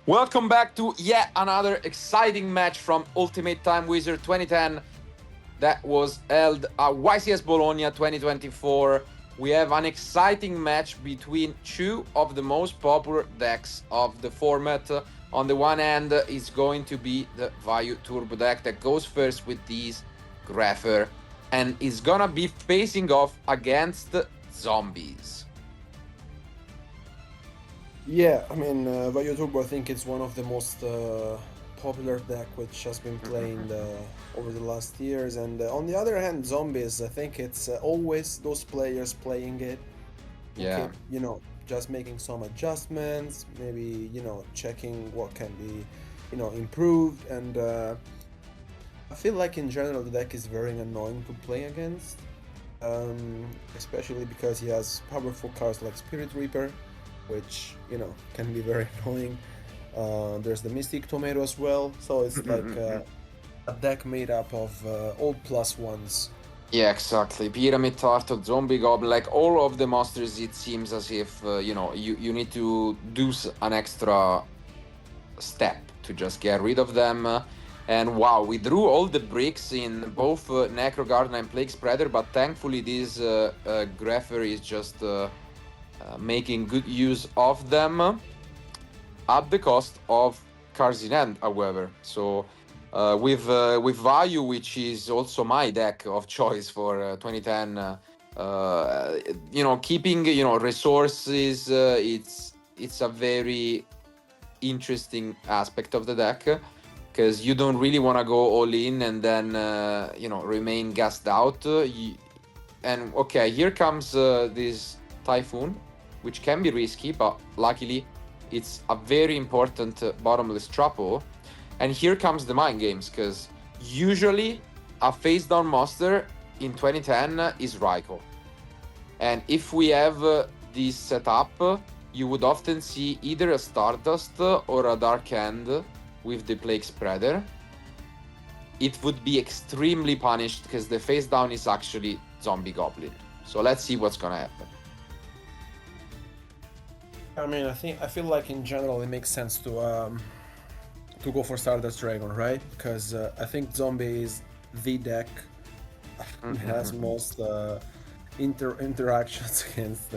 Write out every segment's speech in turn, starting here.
Welcome back to yet another exciting match from Ultimate Time Wizard 2010 that was held at YCS Bologna 2024. We have an exciting match between two of the most popular decks of the format. On the one hand is going to be the Vayu Turbo deck that goes first with these Grapher and is gonna be facing off against zombies. Yeah, I mean, Vayu Turbo, I think it's one of the most popular deck which has been played over the last years. And on the other hand, Zombies, I think it's always those players playing it. Yeah. Okay, just making some adjustments, maybe, checking what can be, improved. And I feel like in general the deck is very annoying to play against, especially because he has powerful cards like Spirit Reaper, which can be very annoying. There's the Mystic Tomato as well, so it's like a deck made up of all +1s. Yeah, exactly. Pyramid Turtle, Zombie Goblin, like all of the monsters, it seems as if you need to do an extra step to just get rid of them. And wow, we drew all the bricks in both Necro Garden and Plague Spreader, but thankfully this Grapher is just making good use of them at the cost of cards in hand, however. So with Vayu, which is also my deck of choice for 2010, keeping resources, it's a very interesting aspect of the deck, because you don't really want to go all in and then remain gassed out. And okay, here comes this Typhoon, which can be risky, but luckily it's a very important bottomless trapple. And here comes the mind games, because usually a face down monster in 2010 is Raikou. And if we have this setup, you would often see either a Stardust or a Dark Hand with the Plague Spreader. It would be extremely punished because the face down is actually Zombie Goblin. So let's see what's gonna happen. I mean, I feel like in general it makes sense to go for Stardust Dragon, right? Because I think Zombie is the deck that has most interactions against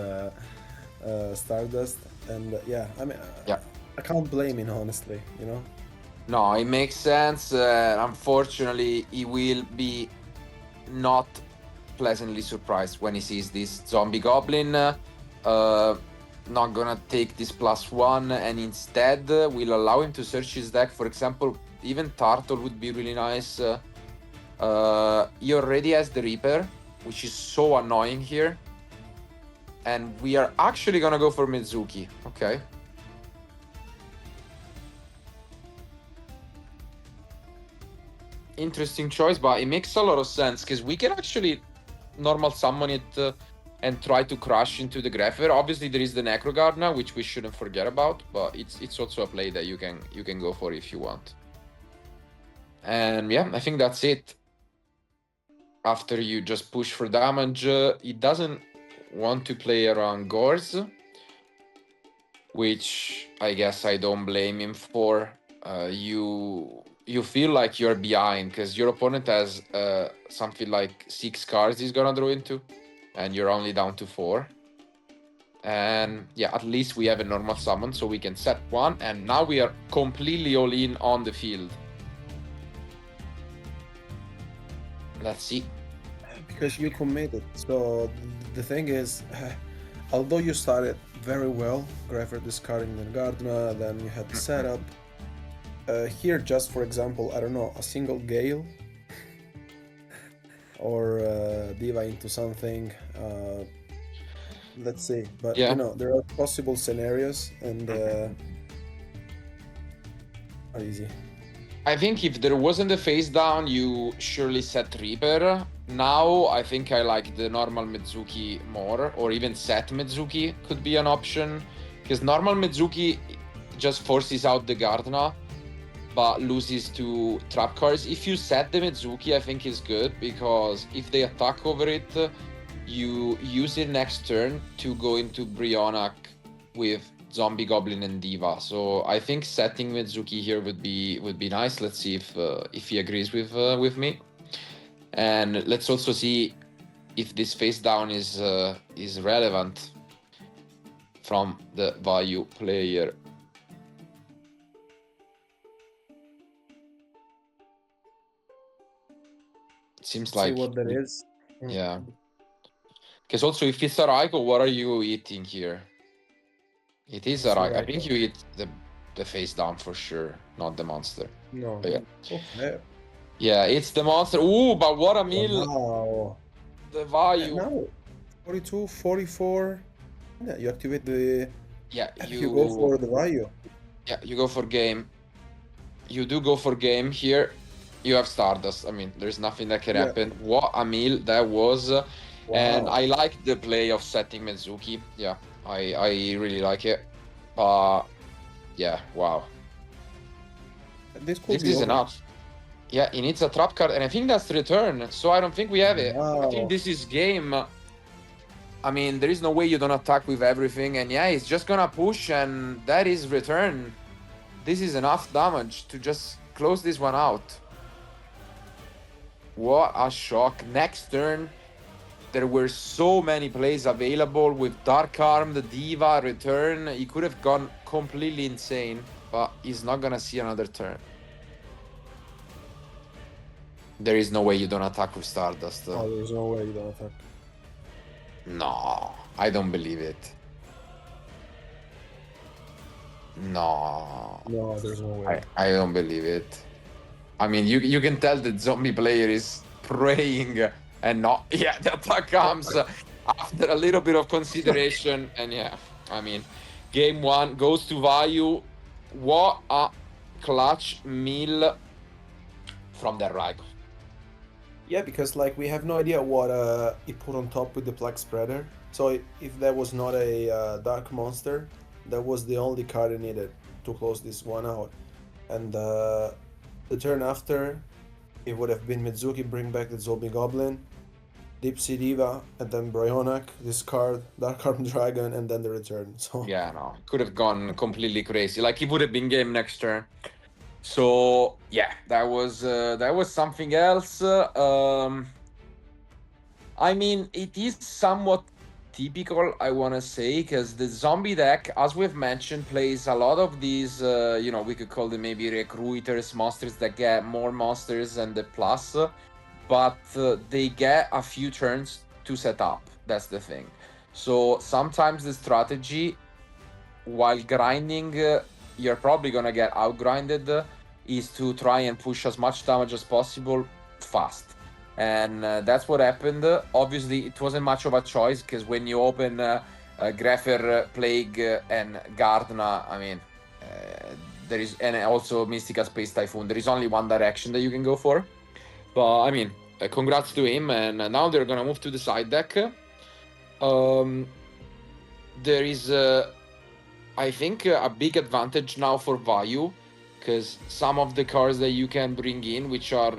Stardust, and I mean, I can't blame him, honestly. No, it makes sense. Unfortunately, he will be not pleasantly surprised when he sees this Zombie Goblin. Not gonna take this +1, and instead will allow him to search his deck. For example, even Turtle would be really nice. He already has the Reaper, which is so annoying here. And we are actually gonna go for Mizuki. Okay. Interesting choice, but it makes a lot of sense, because we can actually normal summon it and try to crash into the Grapher. Obviously, there is the Necro Gardener, which we shouldn't forget about, but it's also a play that you can go for if you want. And yeah, I think that's it. After you just push for damage, it doesn't want to play around Gores, which I guess I don't blame him for. You feel like you're behind because your opponent has something like 6 cards he's gonna draw into, and you're only down to 4. And yeah, at least we have a normal summon, so we can set 1, and now we are completely all in on the field. Let's see. Because you committed. So the thing is, although you started very well, Grapher discarding the Gardener, then you had the setup. Here, just for example, I don't know, a single Gale or Diva into something. Let's see, but there are possible scenarios, and are easy. I think if there wasn't a face down, you surely set Reaper. Now I think I like the normal Mizuki more, or even set Mizuki could be an option, because normal Mizuki just forces out the Gardener but loses to trap cards. If you set the Mizuki, I think is good, because if they attack over it, you use it next turn to go into Brionac with Zombie, Goblin, and Diva. So I think setting Mizuki here would be nice. Let's see if he agrees with me, and let's also see if this face down is relevant from the Vayu player. It seems like See what that is. Yeah. Because also if it's a Raiko, what are you eating here? It is a Raiko. I think you eat the face down for sure, not the monster. No. But yeah. Okay. Yeah, it's the monster. Ooh, but what a meal! Wow. The Vayu. No. 42, 44. Yeah, you activate the. Yeah, You go for the value. Yeah, you go for game. You do go for game here. You have Stardust. I mean, there's nothing that can happen. What a meal that was. Wow. And I like the play of setting Mizuki. Yeah, I really like it. Yeah, wow. This is enough. Yeah, he needs a trap card, and I think that's return. So I don't think we have it. Wow. I think this is game. I mean, there is no way you don't attack with everything, and yeah, he's just gonna push, and that is return. This is enough damage to just close this one out. What a shock. Next turn, there were so many plays available with Dark Arm, the Diva, return. He could have gone completely insane, but he's not gonna see another turn. There is no way you don't attack with Stardust. Oh, there's no way you don't attack. No, I don't believe it. No. No, there's no way. I don't believe it. I mean, you can tell the zombie player is praying and not. Yeah, the attack comes after a little bit of consideration. And yeah, I mean, game one goes to Vayu. What a clutch meal from the Raiko. Yeah, because like we have no idea what he put on top with the Plague Spreader. So if that was not a Dark Monster, that was the only card he needed to close this one out. And the turn after, it would have been Mizuki, bring back the Zombie Goblin, Deep Sea Diva, and then Bryonak, discard, Dark Arm Dragon, and then the return. So yeah, no, could have gone completely crazy. Like, it would have been game next turn. So yeah, that was something else. I mean, it is somewhat typical, I want to say, because the zombie deck, as we've mentioned, plays a lot of these, we could call them maybe recruiters, monsters that get more monsters than the plus, but they get a few turns to set up. That's the thing. So sometimes the strategy, while grinding, you're probably gonna get outgrinded, is to try and push as much damage as possible fast. And that's what happened. Obviously, it wasn't much of a choice, because when you open Greffer, Plague, and Gardna, I mean, there is, and also Mystica Space Typhoon, there is only one direction that you can go for. But I mean, congrats to him, and now they're gonna move to the side deck. There is, I think, a big advantage now for Vayu, because some of the cards that you can bring in, which are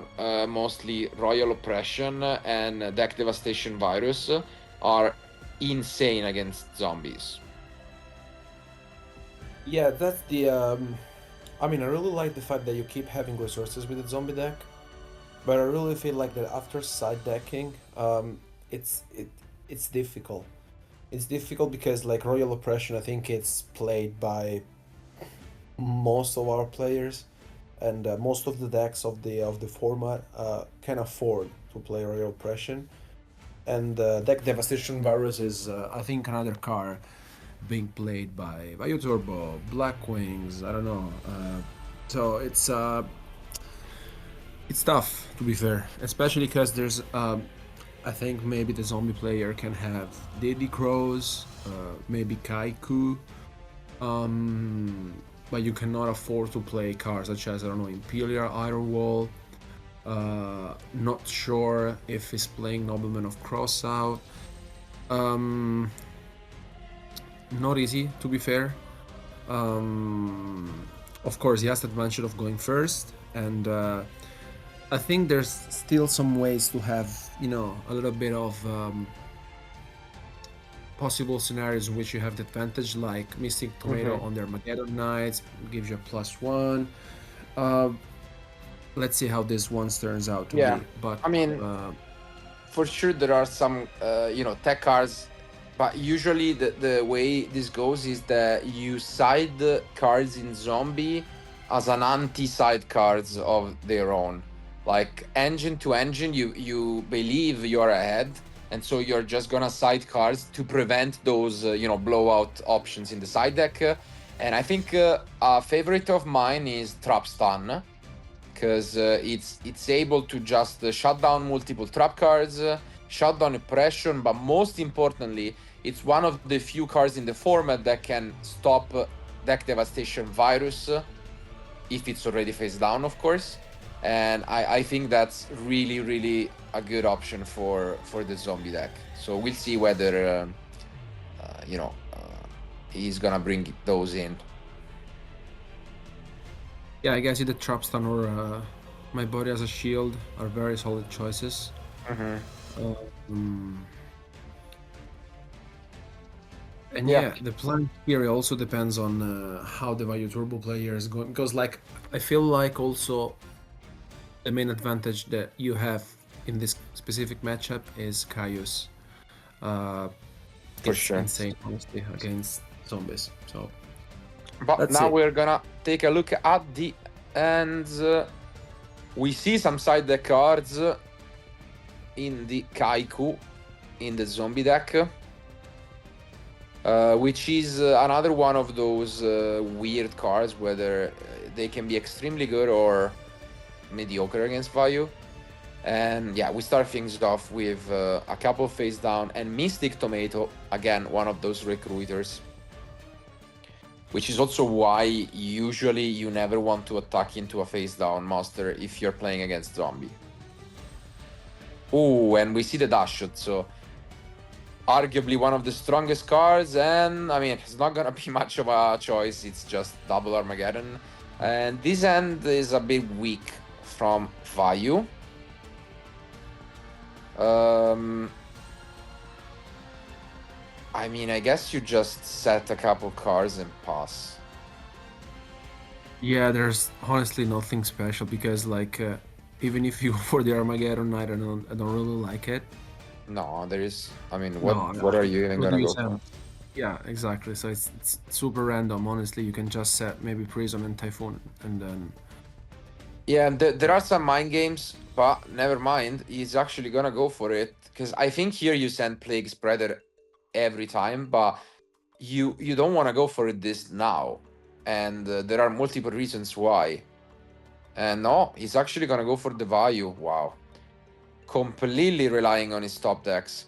mostly Royal Oppression and Deck Devastation Virus, are insane against zombies. Yeah, that's the. I mean, I really like the fact that you keep having resources with the zombie deck, but I really feel like that after side decking, it's difficult. It's difficult because like Royal Oppression, I think it's played by most of our players, and most of the decks of the format can afford to play Royal Oppression, and Deck Devastation Virus is I think another card being played by Vayu Turbo, Blackwings, I don't know. So it's tough, to be fair, especially because there's I think maybe the zombie player can have Diddy Crows, maybe Kaiku, but you cannot afford to play cards such as, I don't know, Imperial Iron Wall. Not sure if he's playing Nobleman of Crossout. Not easy, to be fair. Of course, he has the advantage of going first, and I think there's still some ways to have, a little bit of possible scenarios in which you have the advantage, like Mystic Tomato Mhm. on their Armageddon Knights gives you a +1. Uh, let's see how this one turns out to Yeah, be. But I mean, for sure there are some tech cards, but usually the way this goes is that you side the cards in zombie as an anti-side cards of their own. Like engine to engine, you believe you're ahead, and so you're just gonna side cards to prevent those blowout options in the side deck. And I think a favorite of mine is Trap Stun, because it's able to just shut down multiple trap cards, shut down oppression, but most importantly, it's one of the few cards in the format that can stop deck devastation virus if it's already face down, of course. And I think that's really, really a good option for the zombie deck. So we'll see whether he's gonna bring those in. yeah, I guess either Trap Stun or My Body as a Shield are very solid choices. Mm-hmm. Um, and Yeah, yeah, the plan here also depends on how the Value Turbo player is going. Because, like, I feel like also the main advantage that you have in this specific matchup is Caius. Uh, for it's sure. insane, honestly, against zombies. So But let's now see. we're gonna take a look at the ends. We see some side deck cards in the Kaiku, in the zombie deck, which is another one of those weird cards, whether they can be extremely good or mediocre against value. And yeah, we start things off with a couple face down and Mystic Tomato, again, one of those recruiters. Which is also why usually you never want to attack into a face down monster if you're playing against zombie. Oh, and we see the dash shot, so arguably one of the strongest cards, and I mean, it's not gonna be much of a choice, it's just double Armageddon. And this end is a bit weak from Vayu. I mean, I guess you just set a couple cards and pass. Yeah, there's honestly nothing special because, like, even if you go for the Armageddon Knight, I don't really like it. No, there is. I mean, No, what are you even what do gonna you go say? for? Yeah, exactly. So it's super random. Honestly, you can just set maybe Prison and Typhoon, and then Yeah, and there are some mind games, but never mind. He's actually gonna go for it because I think here you send Plague Spreader every time, but you don't want to go for it this now, and there are multiple reasons why. And no, he's actually gonna go for the value. Wow, completely relying on his top decks.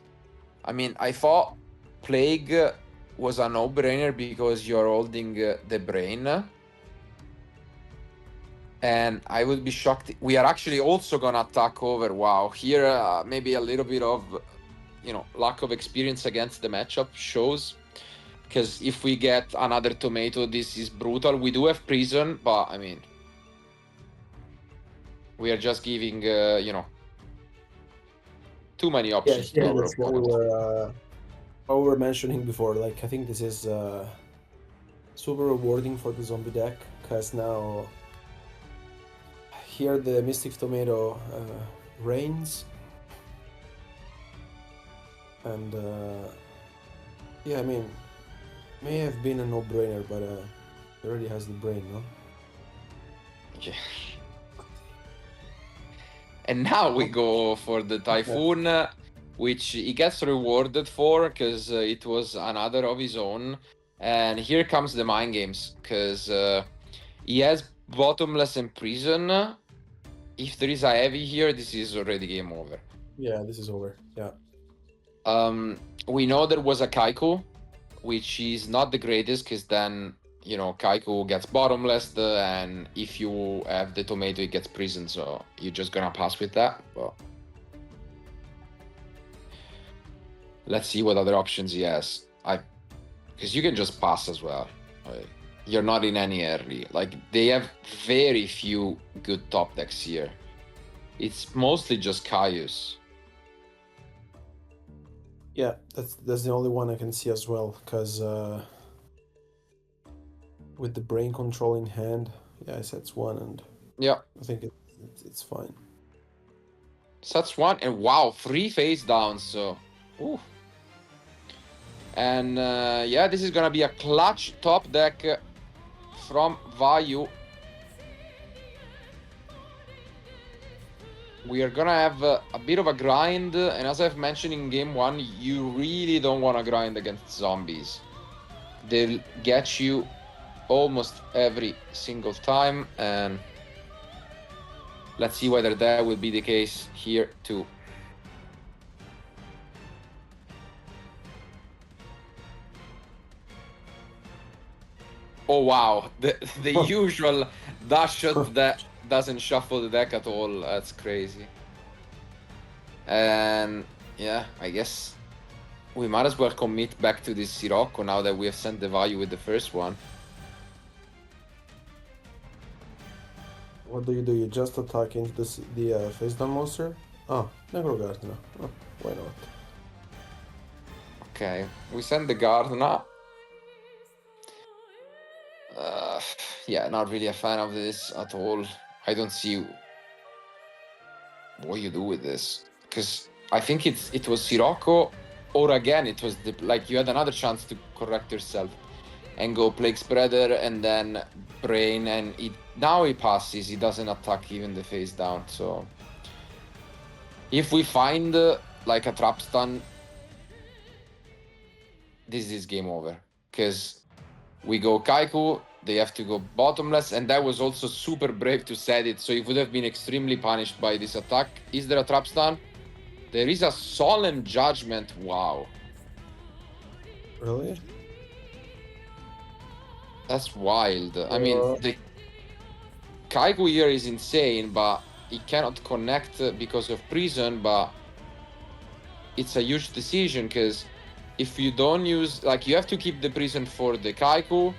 I mean, I thought Plague was a no-brainer because you're holding the brain. And I would be shocked. We are actually also gonna attack over. Wow, here maybe a little bit of lack of experience against the matchup shows. Because if we get another tomato, this is brutal. We do have prison, but I mean, we are just giving too many yeah, options to yeah, our that's opponent. what we were mentioning before. Like, I think this is super rewarding for the zombie deck because now here the Mystic Tomato reigns, and yeah, I mean, may have been a no-brainer, but he already has the brain, no? Yeah. And now we go for the typhoon, which he gets rewarded for because it was another of his own. And here comes the mind games because he has bottomless and prison. If there is a heavy here, this is already game over. Yeah, this is over. Yeah. We know there was a Kaiku, which is not the greatest because then Kaiku gets bottomless, and if you have the tomato, it gets prison. So you're just gonna pass with that. But let's see what other options he has. Because you can just pass as well. You're not in any early. Like they have very few good top decks here. It's mostly just Caius. Yeah, that's the only one I can see as well, because with the brain control in hand, yeah, I sets one, and Yeah, I think it's fine. sets one, and wow, 3 face downs. So, ooh. And yeah, this is gonna be a clutch top deck from Vayu. We are gonna have a bit of a grind, and as I've mentioned in game 1, you really don't want to grind against zombies. They'll get you almost every single time, and let's see whether that will be the case here too. Oh wow, the usual dash shot that doesn't shuffle the deck at all. That's crazy. And yeah, I guess we might as well commit back to this Sirocco now that we have sent the value with the first one. What do? You just attack into the face down monster? Oh, Negro Gardener. Oh, why not? Okay, we send the Gardener. Yeah, not really a fan of this at all. I don't see what you do with this, because I think it was Sirocco, or again it was like you had another chance to correct yourself and go Plague Spreader and then Brain, and now he passes. He doesn't attack even the face down. So if we find like a trap stun, this is game over, because we go Kaiku, they have to go bottomless, and that was also super brave to set it, so he would have been extremely punished by this attack. Is there a trap stun? There is a Solemn Judgment. Wow. Really? That's wild. I mean, the Kaiku here is insane, but he cannot connect because of prison, but it's a huge decision, because if you don't use, like, you have to keep the prison for the Kaiku,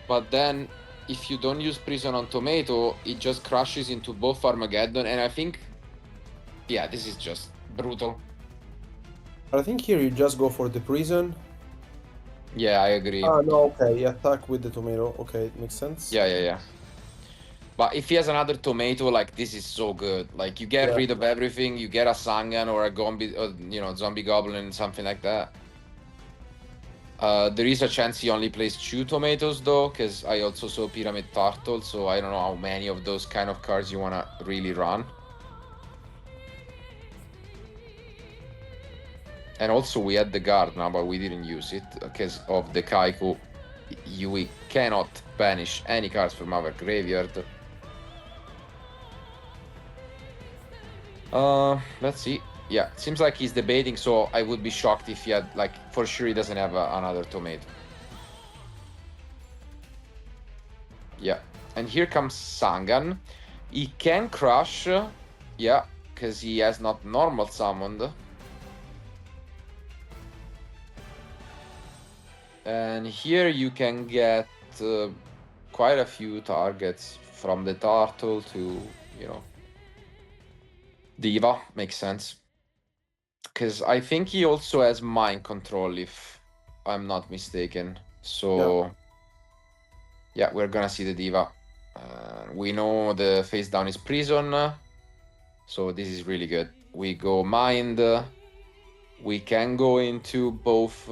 but then if you don't use prison on Tomato, it just crashes into both Armageddon, and I think, yeah, this is just brutal. I think here you just go for the prison. Yeah, I agree. Ah, no, okay, you attack with the tomato. Okay, it makes sense. Yeah. But if he has another Tomato, like, this is so good. Like, you get rid of everything, you get a Sangan or a Gombi, or, Zombie Goblin, something like that. There is a chance he only plays 2 tomatoes though, because I also saw Pyramid Turtle, so I don't know how many of those kind of cards you want to really run. And also we had the guard now, but we didn't use it because of the Kaiku. We cannot banish any cards from our graveyard. Let's see. Yeah, seems like he's debating, so I would be shocked if he had, like, for sure he doesn't have another tomato. Yeah, and here comes Sangan. He can crush, yeah, because he has not normal summoned. And here you can get quite a few targets, from the turtle to, Diva. Makes sense. Because I think he also has mind control, if I'm not mistaken. So, yeah, we're gonna see the Diva. We know the face down is prison, so this is really good. We go mind. We can go into both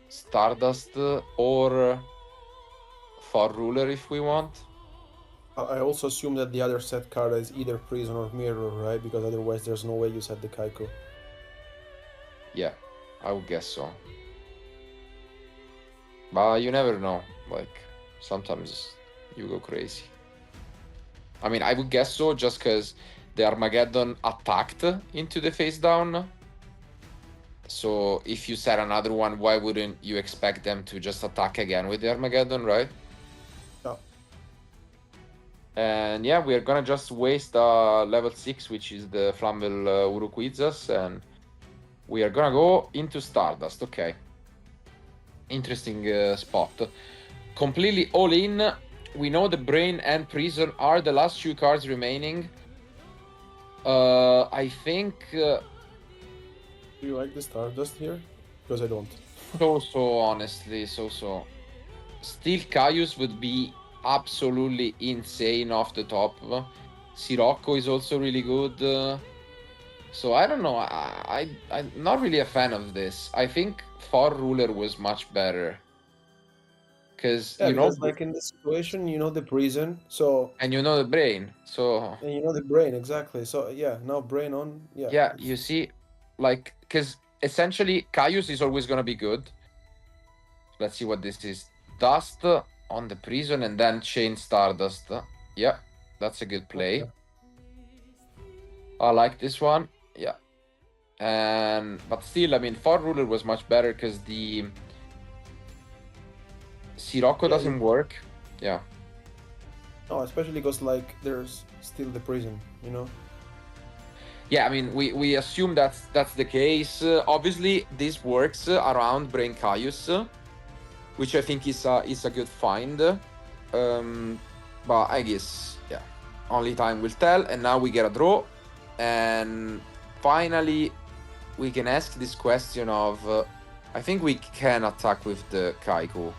Stardust or Far Ruler if we want. I also assume that the other set card is either prison or mirror, right? Because otherwise there's no way you set the Kaiku. Yeah, I would guess so. But you never know. Like, sometimes you go crazy. I mean, I would guess so, just because the Armageddon attacked into the face down. So if you set another one, why wouldn't you expect them to just attack again with the Armageddon, right? Yeah. And yeah, we are gonna just waste level 6, which is the Flamvel Urukuizas, and we are gonna go into Stardust. Okay. Interesting spot. Completely all in. We know the Brain and Prison are the last 2 cards remaining. I think Do you like the Stardust here? Because I don't. So honestly, so. Still, Caius would be absolutely insane off the top. Sirocco is also really good. So I don't know. I'm not really a fan of this. I think Far Ruler was much better because Yeah, because like in this situation, you know the prison, so and you know the brain. So and you know the brain exactly. So yeah, now brain on. Yeah, yeah, it's you see, like because essentially Caius is always gonna be good. Let's see what this is. Dust on the prison and then Chain Stardust. Yeah, that's a good play. okay. I like this one. Yeah. And but still, I mean, Far Ruler was much better because the Sirocco Yeah, doesn't work. Yeah. no, especially because like there's still the prison, you know. Yeah, I mean, we assume that's the case. Obviously, this works around Brain Caius, which I think is a good find. But I guess yeah, only time will tell. And now we get a draw, and finally we can ask this question of. I think we can attack with the Kaiku.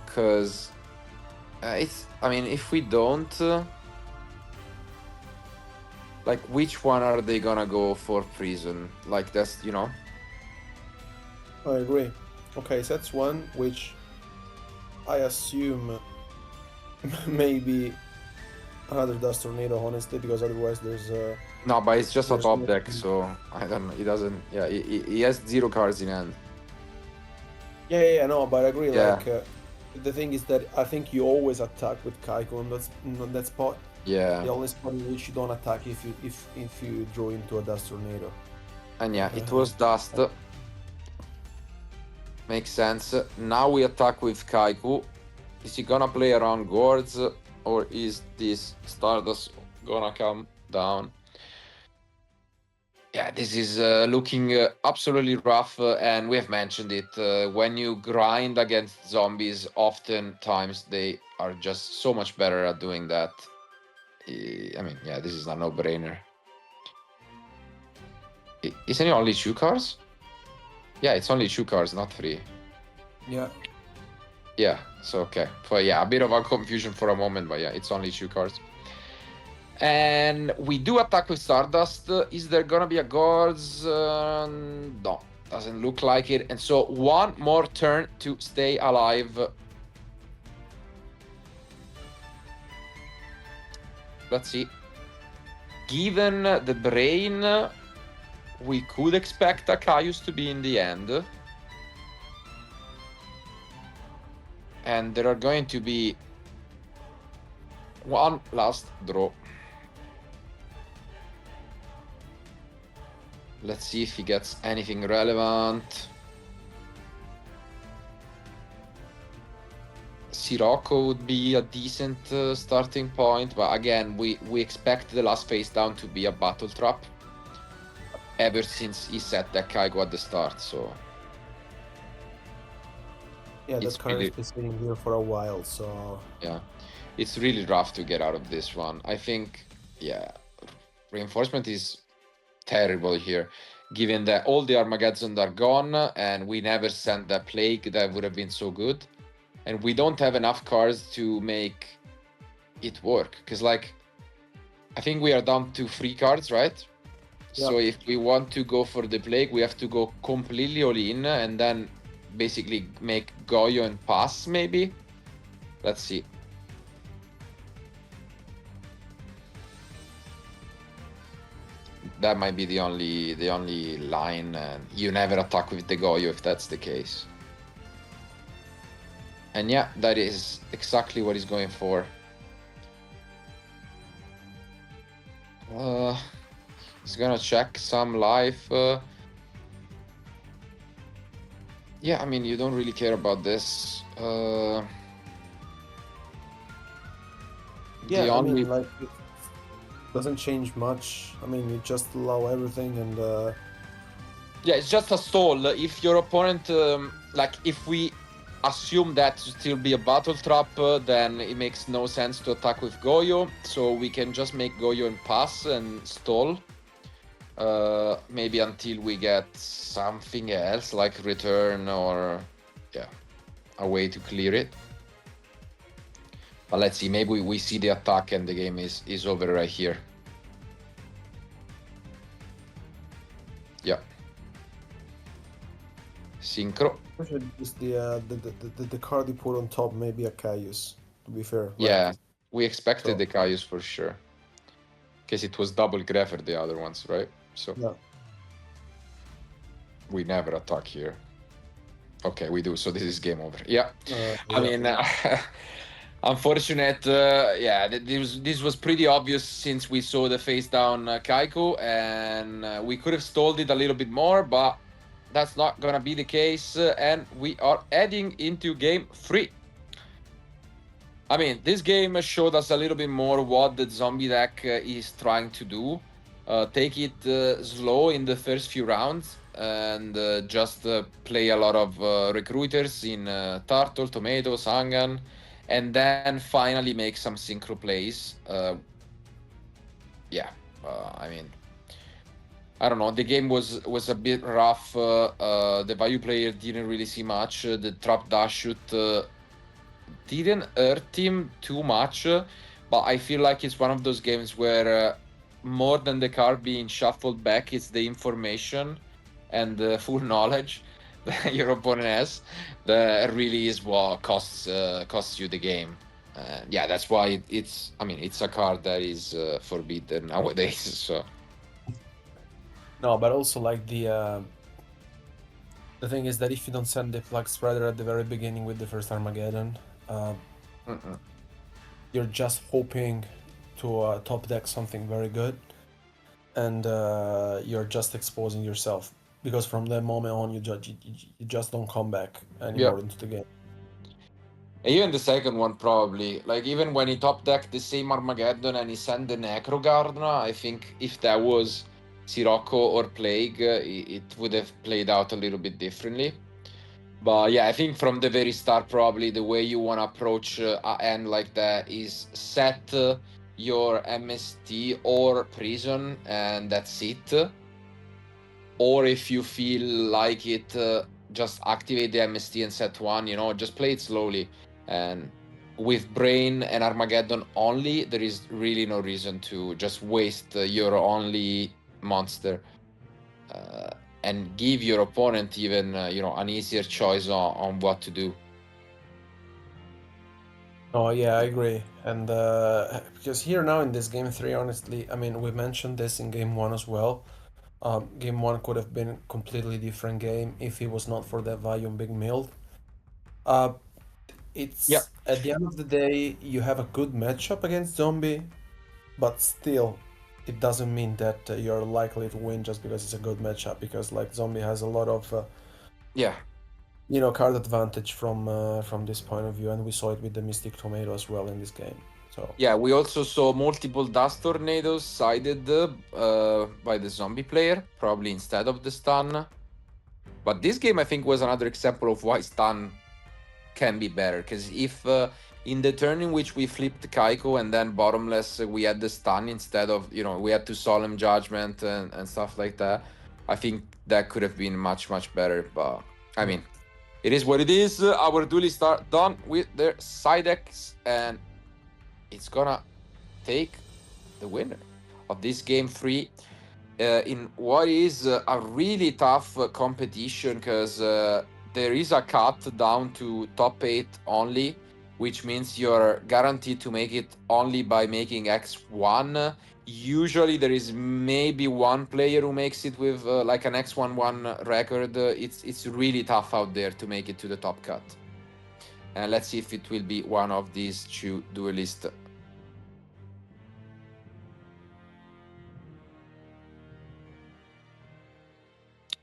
Because it's. I mean, if we don't. Like, which one are they gonna go for prison? Like, that's, you know? I agree. Okay, so that's one which I assume maybe another Dust Tornado, honestly, because otherwise there's No, but it's just a there's top no deck, so I don't know. He doesn't. Yeah, he has 0 cards in hand. yeah, no, but I agree. Yeah. Like the thing is that I think you always attack with Kaiko on that spot. Yeah. The only spot in which you don't attack if you draw into a Dust Tornado. And yeah, it was Dust. Makes sense. Now we attack with Kaiku. Is he gonna play around Gourds, or is this Stardust gonna come down? Yeah, this is looking absolutely rough, and we have mentioned it. When you grind against zombies, oftentimes they are just so much better at doing that. I mean, yeah, this is a no-brainer. Isn't it only 2 cards? Yeah, it's only 2 cards, not 3. Yeah. Yeah, so okay. So yeah, a bit of a confusion for a moment, but yeah, it's only 2 cards. And we do attack with Stardust. Is there gonna be a Guards? No, doesn't look like it. And so one more turn to stay alive. Let's see. Given the brain, we could expect a Caius to be in the end. And there are going to be one last draw. Let's see if he gets anything relevant. Sirocco would be a decent starting point, but again, we expect the last face down to be a battle trap. Ever since he set that Kaigo at the start, so... Yeah, that card has been sitting here for a while, so... Yeah, it's really rough to get out of this one. I think, yeah, reinforcement is terrible here, given that all the Armageddon are gone, and we never sent that Plague that would have been so good. And we don't have enough cards to make it work, because, like, I think we are down to 3 cards, right? Yeah. So if we want to go for the Plague, we have to go completely all in, and then basically make Goyo and pass, maybe? Let's see. That might be the only line, and you never attack with the Goyo if that's the case. And yeah, that is exactly what he's going for. He's gonna check some life. Yeah, I mean, you don't really care about this. Yeah, I mean, like, it doesn't change much. I mean, you just allow everything and... Yeah, it's just a stall. If your opponent... like, if we assume that to still be a battle trap, then it makes no sense to attack with Goyo. So we can just make Goyo and pass and stall. maybe until we get something else like return or a way to clear it. But let's see, maybe we see the attack and the game is over right here. Yeah. Synchro. Just the card you put on top, maybe a Caius, to be fair. Yeah, we expected So- the Caius for sure. Because it was double Greffer, the other ones, right? So Yeah. we never attack here. Okay, we do. So this is game over. Yeah. I Yeah. mean, unfortunate. Yeah, this was pretty obvious since we saw the face down Kaiko, and we could have stalled it a little bit more, but that's not gonna be the case. And we are heading into game 3. I mean, this game showed us a little bit more what the zombie deck is trying to do. Take it slow in the first few rounds and just play a lot of recruiters in Turtle, Tomato, Sangan, and then finally make some synchro plays. I mean, I don't know. The game was a bit rough. The Vayu player didn't really see much. The trap dash shoot didn't hurt him too much, but I feel like it's one of those games where more than the card being shuffled back, it's the information and the full knowledge that your opponent has that really is what costs you the game. Yeah, that's why it's. I mean, it's a card that is forbidden nowadays. So No, but also like the thing is that if you don't send the plug spreader at the very beginning with the first Armageddon, you're just hoping to top deck something very good, and you're just exposing yourself, because from that moment on you just don't come back anymore into the game. even the second one probably, like even when he top decked the same Armageddon and he sent the Necro Gardener, I think if that was Sirocco or Plague, it would have played out a little bit differently. But yeah, I think from the very start, probably the way you want to approach a end like that is set your MST or Prison, and that's it. Or if you feel like it, just activate the MST and set one, just play it slowly. And with Brain and Armageddon only, there is really no reason to just waste your only monster. And give your opponent even an easier choice on what to do. Oh yeah, I agree. And because here now in this game 3, honestly, I mean, we mentioned this in game 1 as well. Game 1 could have been a completely different game if it was not for that Valium being milled. It's at the end of the day, you have a good matchup against Zombie, but still, it doesn't mean that you're likely to win just because it's a good matchup. Because like Zombie has a lot of card advantage from this point of view, and we saw it with the Mystic Tomato as well in this game. So yeah, we also saw multiple dust tornadoes sided by the zombie player, probably instead of the stun. But this game, I think, was another example of why stun can be better. Because if in the turn in which we flipped Kaiko and then bottomless, we had the stun instead of, we had to Solemn Judgment and stuff like that, I think that could have been much, much better. But I mean, it is what it is. Our duelists are done with their side decks, and it's gonna take the winner of this game 3 in what is a really tough competition, because there is a cut down to top 8 only, which means you're guaranteed to make it only by making X1. Usually there is maybe one player who makes it with like an X11 record. It's really tough out there to make it to the top cut. And let's see if it will be one of these two duelists.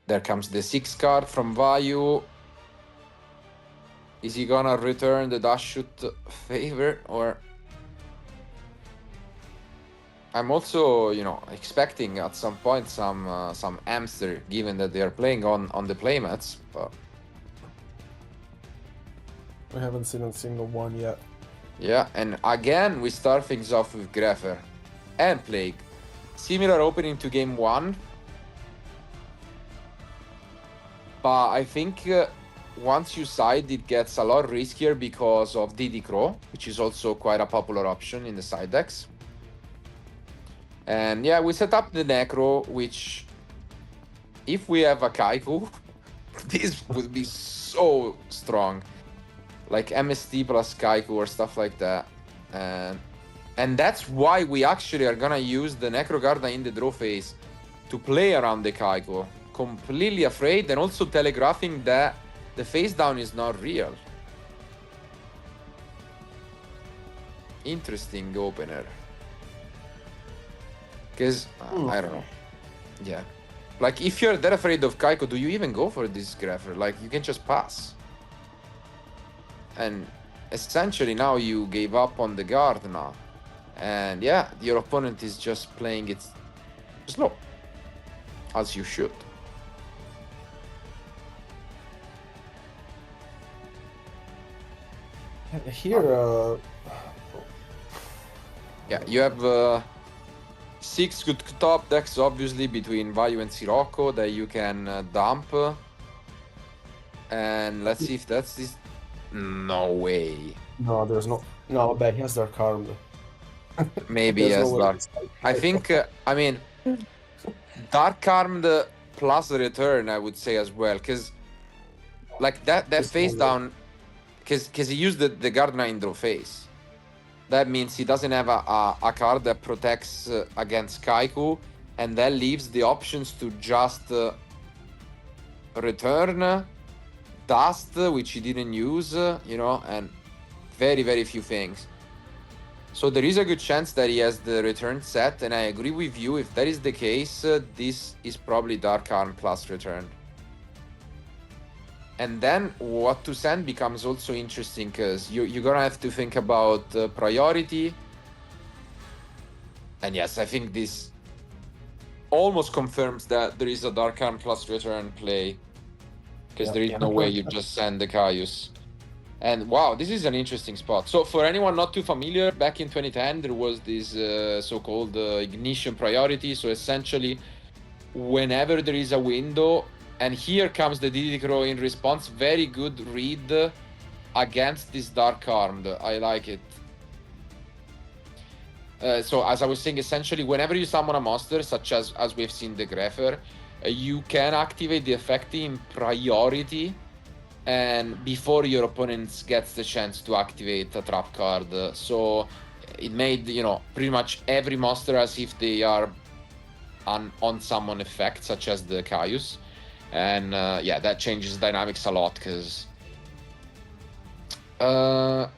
There comes the 6 card from Vayu. Is he gonna return the dash shoot favor, or? I'm also, expecting at some point some hamster, given that they are playing on the playmats, but we haven't seen a single one yet. Yeah, and again we start things off with Greffer and Plague. Similar opening to game 1. but I think once you side, it gets a lot riskier because of DD Crow, which is also quite a popular option in the side decks. And yeah, we set up the Necro, which, if we have a Kaiku, this would be so strong. Like MST plus Kaiku or stuff like that. And that's why we actually are gonna use the Necrogarda in the draw phase to play around the Kaiku. Completely afraid, and also telegraphing that the face down is not real. Interesting opener. Because, I don't know. Yeah. Like, if you're that afraid of Kaiko, do you even go for this Grapher? Like, you can just pass. And essentially now you gave up on the guard now. And yeah, your opponent is just playing it slow. As you should. Here, yeah, you have 6 good top decks, obviously, between Vayu and Sirocco that you can dump. And let's see if that's this. No way. no, there's no. No, but he has Dark Arm. Maybe There's yes, no way Dark. it's like- I think, I mean, Dark Armed plus return, I would say as well, because like that Just face one down, because he used the Gardener in draw phase. That means he doesn't have a card that protects against Kaiku, and that leaves the options to just return Dust, which he didn't use, you know, and very, very few things. So there is a good chance that he has the return set, and I agree with you. If that is the case, this is probably Dark Arm plus return. And then what to send becomes also interesting, because you're gonna have to think about priority. And yes, I think this almost confirms that there is a Dark Arm plus return play, because there is no way you just send the Caius. And wow, this is an interesting spot. So for anyone not too familiar, back in 2010 there was this so-called ignition priority. So essentially, whenever there is a window, and here comes the DD Crow in response, very good read against this Dark Armed. I like it. So as I was saying, essentially, whenever you summon a monster, such as we've seen the Greffer, you can activate the effect in priority, and before your opponent gets the chance to activate a trap card. So it made, you know, pretty much every monster as if they are on summon effect, such as the Caius. And yeah, that changes dynamics a lot, because I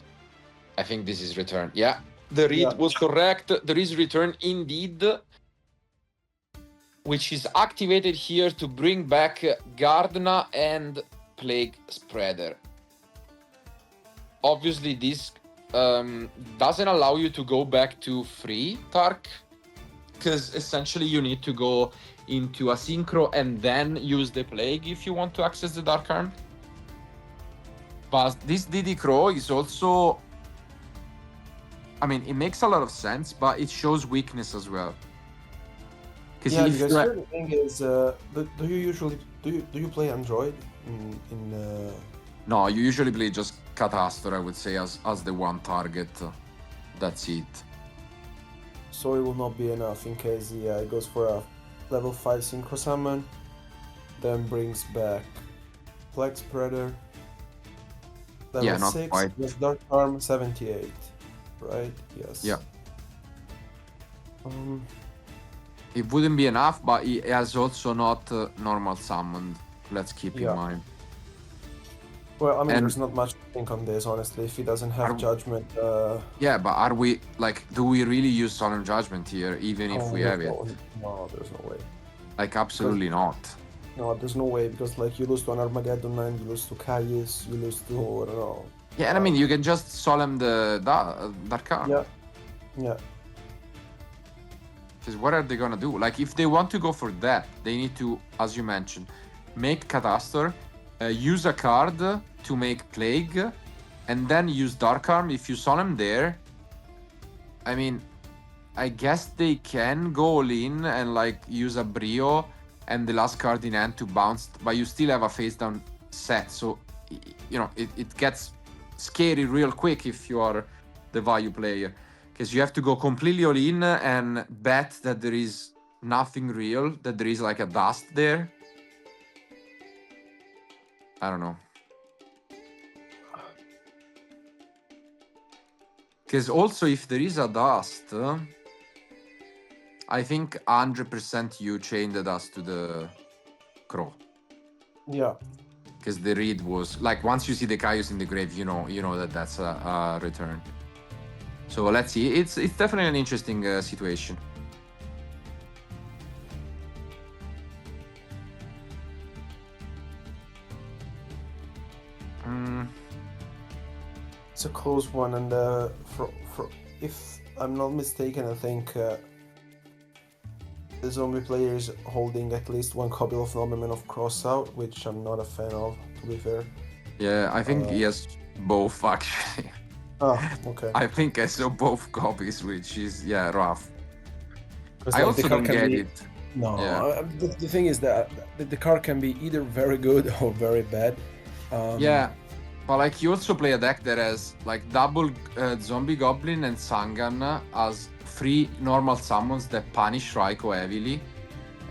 think this is return. Yeah, the read was correct. There is return indeed, which is activated here to bring back Gardna and Plague Spreader. Obviously, this doesn't allow you to go back to free Tark, because essentially you need to go into a synchro and then use the Plague if you want to access the Dark Arm. But this DD Crow is also, I mean, it makes a lot of sense, but it shows weakness as well. Yeah, because here the thing is, do you usually do you play Android in No, you usually play just Catastor, I would say, as the one target. That's it. So it will not be enough in case he goes for a level 5 Synchro Summon, then brings back Plague Spreader. Level not 6 quite. with Dark Arm 78, right? Yes. Yeah. It wouldn't be enough, but it has also not normal summoned. Let's keep in mind. Well, I mean, there's not much to think on this, honestly. If he doesn't have Judgment... Yeah, but are we, like, do we really use Solemn Judgment here, even if we have it? No, there's no way. Like, absolutely not. No, there's no way, because, like, you lose to an Armageddon 9, you lose to Caius, you lose to, I don't know... Yeah, and I mean, you can just Solemn the Dark Arm. Yeah. Yeah. Because what are they gonna do? Like, if they want to go for that, they need to, as you mentioned, make Catastor, use a card to make Plague, and then use Dark Arm. If you Solemn there, I mean, I guess they can go all in and, like, use a Brio and the last card in hand to bounce, but you still have a face down set. So, it gets scary real quick if you are the value player, because you have to go completely all in and bet that there is nothing real, that there is like a dust there. I don't know. Because also, if there is a dust, I think 100% you chain the dust to the crow. Yeah. Because the read was like, once you see the Caius in the grave, you know that that's a return. So let's see. It's definitely an interesting situation. It's a close one, and if I'm not mistaken, I think the zombie player is holding at least one copy of Nobleman of Crossout, which I'm not a fan of, to be fair. Yeah, I think he has both, actually. Oh, okay. I think I saw both copies, which is, rough. I Like, also don't get it. No, Yeah. the thing is that the card can be either very good or very bad. Yeah, but like you also play a deck that has like double zombie goblin and Sangan as 3 normal summons that punish Raiko heavily,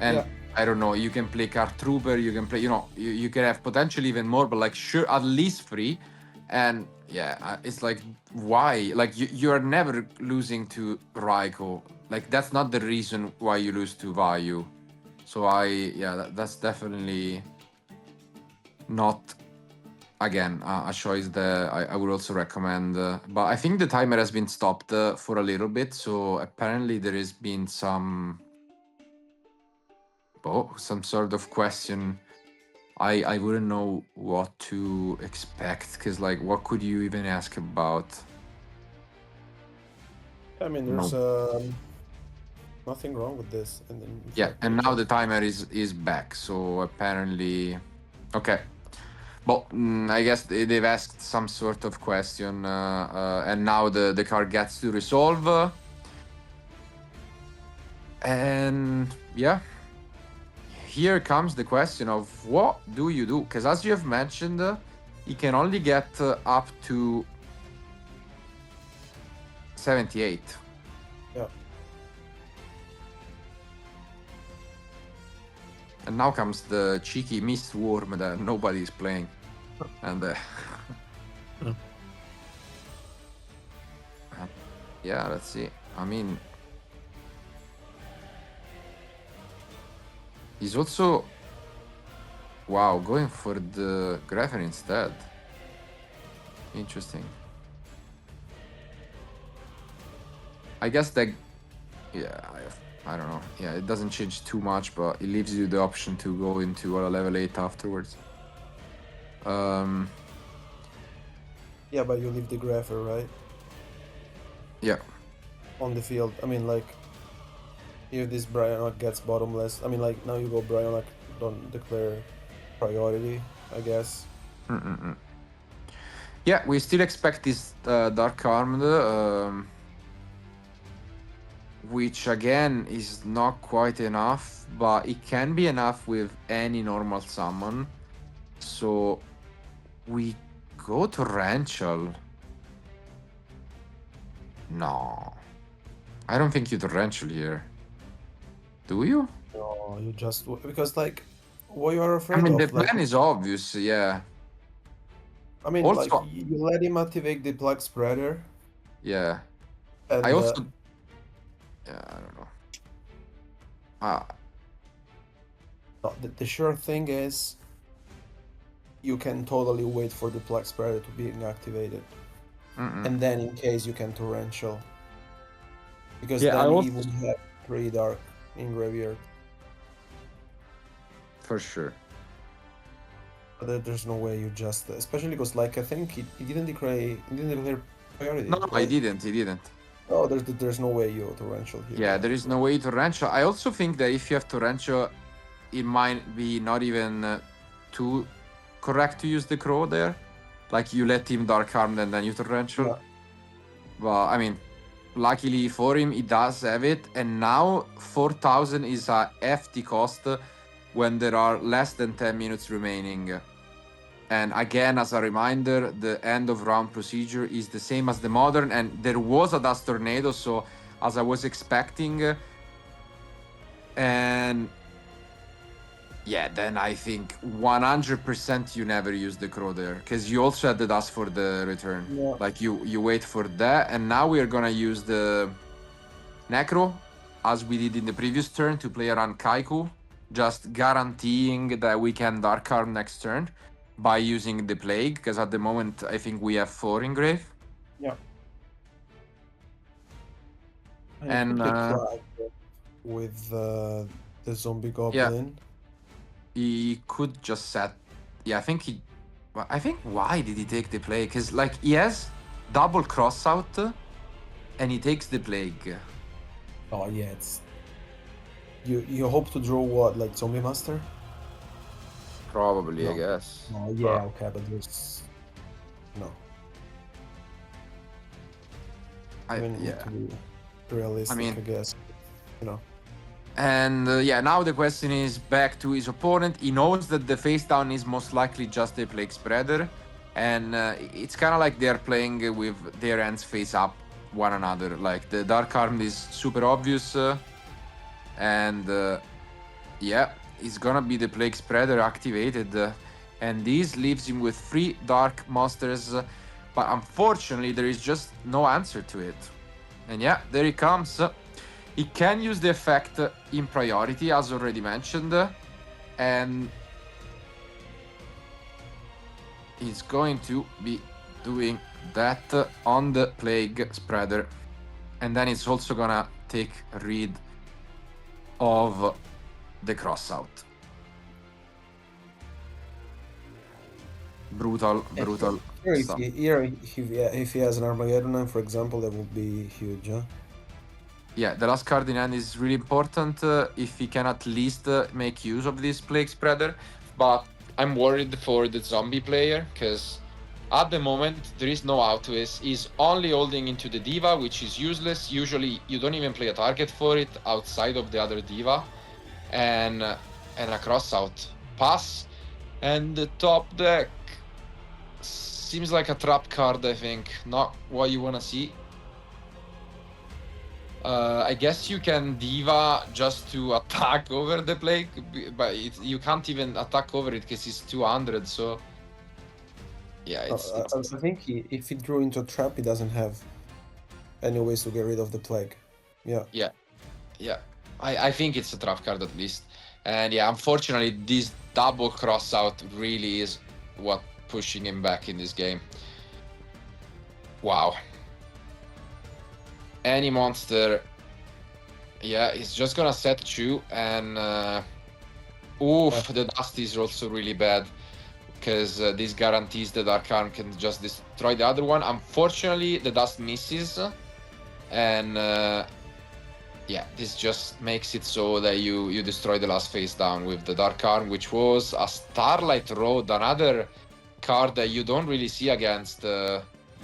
and Yeah. I don't know, you can play card trooper, you can play, you can have potentially even more, but like sure at least 3, and it's like, why? Like you are never losing to Raiko. Like that's not the reason why you lose to Vayu. So that's definitely not, again, a choice that I would also recommend. But I think the timer has been stopped for a little bit, so apparently there has been some sort of question. I wouldn't know what to expect, because like, what could you even ask about? I mean, there's nothing wrong with this. And then and now the timer is back, so apparently, okay. Well, I guess they've asked some sort of question, and now the card gets to resolve. And here comes the question of what do you do? Because as you have mentioned, you can only get up to 78. Yeah. And now comes the cheeky mist worm that nobody is playing. And let's see. I mean, he's also going for the Greffer instead. Interesting. I guess that I don't know. Yeah, it doesn't change too much, but it leaves you the option to go into a level 8 afterwards. Yeah, but you leave the Greffer, right? Yeah. On the field. I mean, like, if this Brionac gets bottomless, I mean, like, now you go Brionac, don't declare priority, I guess. Yeah, we still expect this Dark Armed, which again is not quite enough, but it can be enough with any normal summon. So we go Torrential. No, I don't think you Torrential here. Do you? No, you just because like what you are afraid I mean, of. the plan like, is obvious. Yeah. I mean, Also, like you let him activate the Plague Spreader. Yeah. And, I also. I don't know. The sure thing is, you can totally wait for the Plague Spreader to be activated, and then in case you can Torrential. Because then he would have 3 Dark in graveyard. For sure. But there's no way you just, especially because like I think he didn't declare priority. No, right? he didn't. Oh, there's no way you Torrential here. Yeah, there is no way Torrential. I also think that if you have Torrential, it might be not even too correct to use the Crow there. Like you let him Dark Armed and then you Torrential. Yeah. But I mean, luckily for him, he does have it. And now 4,000 is a hefty cost. when there are less than 10 minutes remaining. And again, as a reminder, the end of round procedure is the same as the modern, and there was a dust tornado, so as I was expecting, and yeah, then I think 100% you never use the crow there, because you also had the dust for the return. Yeah. Like you wait for that, and now we are gonna use the necro as we did in the previous turn to play around Kaiku, just guaranteeing that we can Dark Arm next turn by using the Plague, because at the moment I think we have 4 in grave. Yeah. And with the zombie goblin. He could just set. Yeah, I think why did he take the Plague? Because like he has double cross out, and he takes the Plague. Oh yeah, it's you hope to draw what, like Zombie Master? Probably, No. I guess. Oh yeah, okay, but there's no. I mean, Yeah. to be realistic, I guess, you know. And yeah, now the question is back to his opponent. He knows that the face down is most likely just a Plague Spreader, and it's kind of like they're playing with their hands face up one another. Like the Dark Arm is super obvious, and yeah, it's gonna be the Plague Spreader activated, and this leaves him with 3 Dark Monsters, but unfortunately there is just no answer to it. And yeah, there he comes. He can use the effect in priority, as already mentioned, and he's going to be doing that on the Plague Spreader. And then it's also gonna take rid of the crossout. Brutal stuff. If he has an Armageddon, for example, that would be huge, huh? Yeah, the last card in hand is really important if he can at least make use of this Plague Spreader. But I'm worried for the zombie player, because at the moment there is no outways. He's only holding into the Diva, which is useless. Usually you don't even play a target for it outside of the other Diva. And a crossout pass. And the top deck seems like a trap card, I think. Not what you want to see. I guess you can Diva just to attack over the Plague, but you can't even attack over it because it's 200, so... Yeah, I think if he drew into a trap, he doesn't have any ways to get rid of the Plague. Yeah. Yeah. I think it's a trap card at least. And yeah, unfortunately, this double crossout really is what pushing him back in this game. Wow. Any monster, yeah, it's just gonna set 2, and the dust is also really bad, because this guarantees the Dark Arm can just destroy the other one. Unfortunately, the dust misses, and yeah, this just makes it so that you destroy the last face down with the Dark Arm, which was a Starlight Road, another card that you don't really see against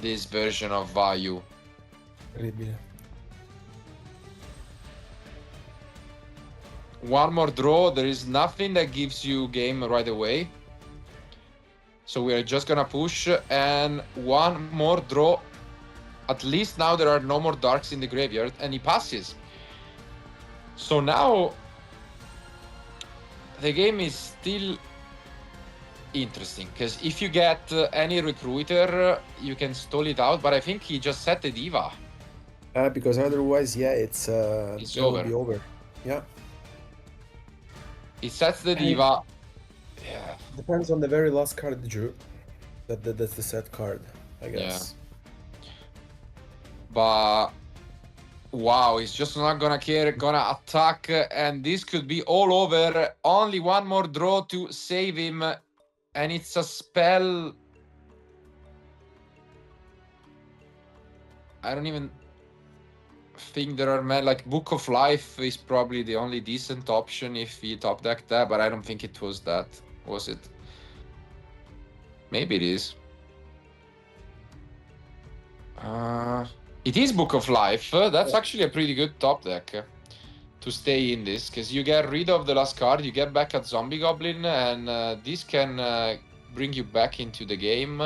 this version of Vayu. Terribile. One more draw. There is nothing that gives you game right away. So we are just gonna push, and one more draw. At least now there are no more darks in the graveyard, and he passes. So now the game is still interesting, because if you get any recruiter, you can stall it out, but I think he just set the Diva. Because otherwise, yeah, it's over. Be over. Yeah. He sets the Diva. Yeah. Depends on the very last card he drew. That's the set card, I guess. Yeah. But wow, he's just not gonna care, gonna attack, and this could be all over. Only one more draw to save him, and it's a spell. I don't even think there are like Book of Life is probably the only decent option if he top decked that, but I don't think it was that. Was it? Maybe it is. It is Book of Life. That's actually a pretty good top deck to stay in this, because you get rid of the last card, you get back a zombie goblin, and this can bring you back into the game.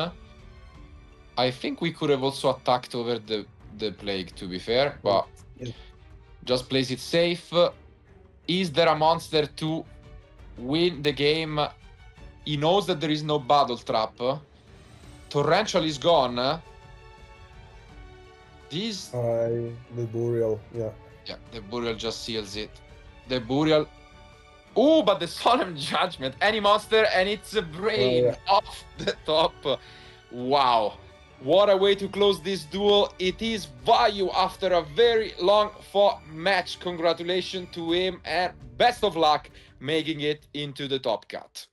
I think we could have also attacked over the plague, to be fair, but Yeah. just plays it safe. Is there a monster to win the game? He knows that there is no battle trap. Torrential is gone. This... The burial, yeah. Yeah, the burial just seals it. The burial... Oh, but the solemn judgment. Any monster, and it's a brain off the top. Wow. What a way to close this duel. It is Vayu after a very long fought match. Congratulations to him, and best of luck making it into the top cut.